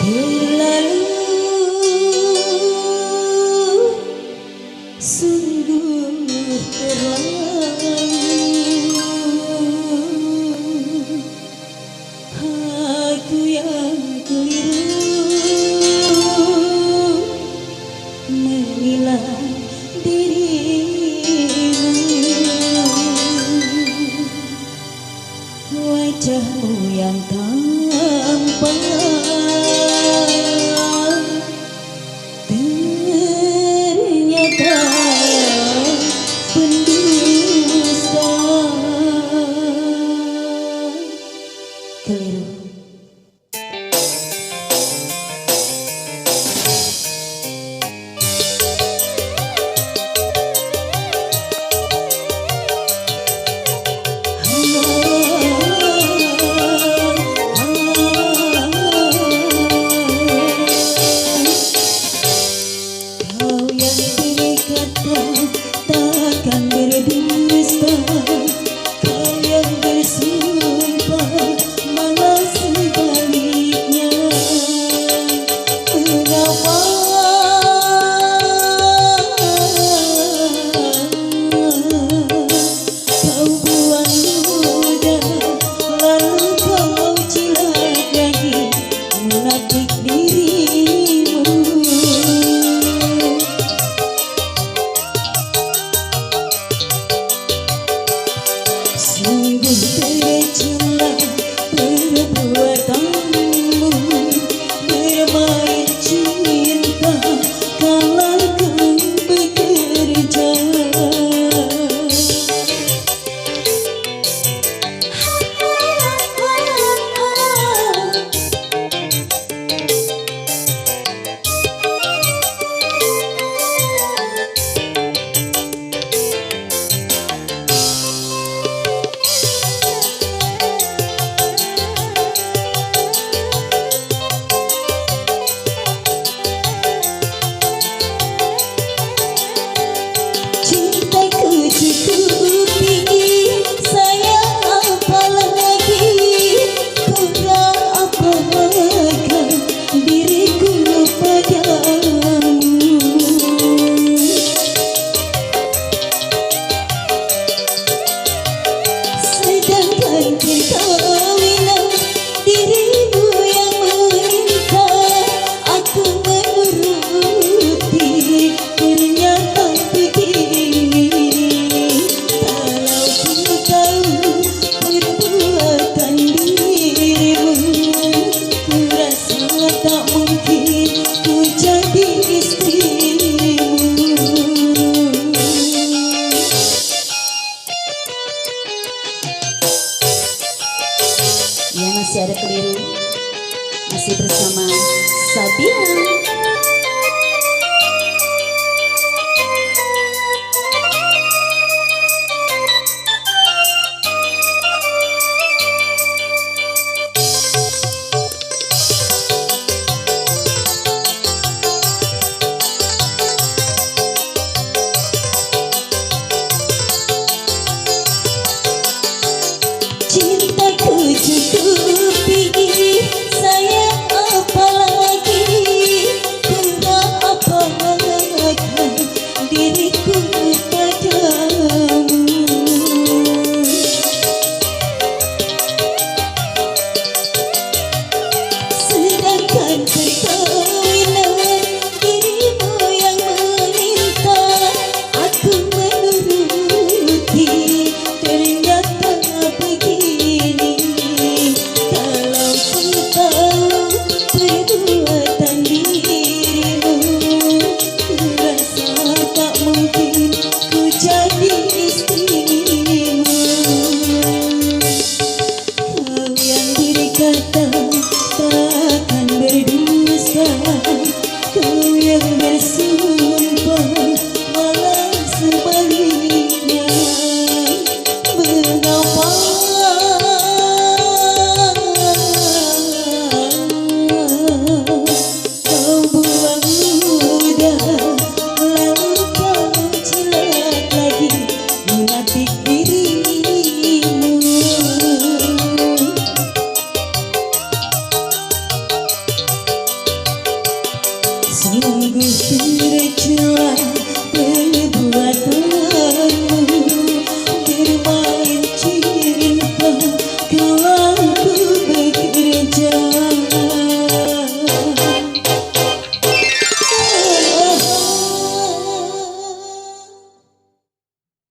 Terlalu sungguh terlalu aku yang keliru menilai dirimu. Wajahmu yang tampan ternyata pendusta. Keliru. Takkan berdusta, kau yang bersumpah malah sebaliknya. Mengapa kau buang ludah lalu kau cilat lagi menapik dirimu. Sungguh tercela perbuatanmu bermain cinta kala kau bekerja. Perkawinan dirimu yang meminta aku menuruti, ternyata begini. Kalau ku tahu perbuatan dirimu, ku rasa tak mungkin ku jadi istrimu. Ya, masih ada keliru, masih bersama Sabina.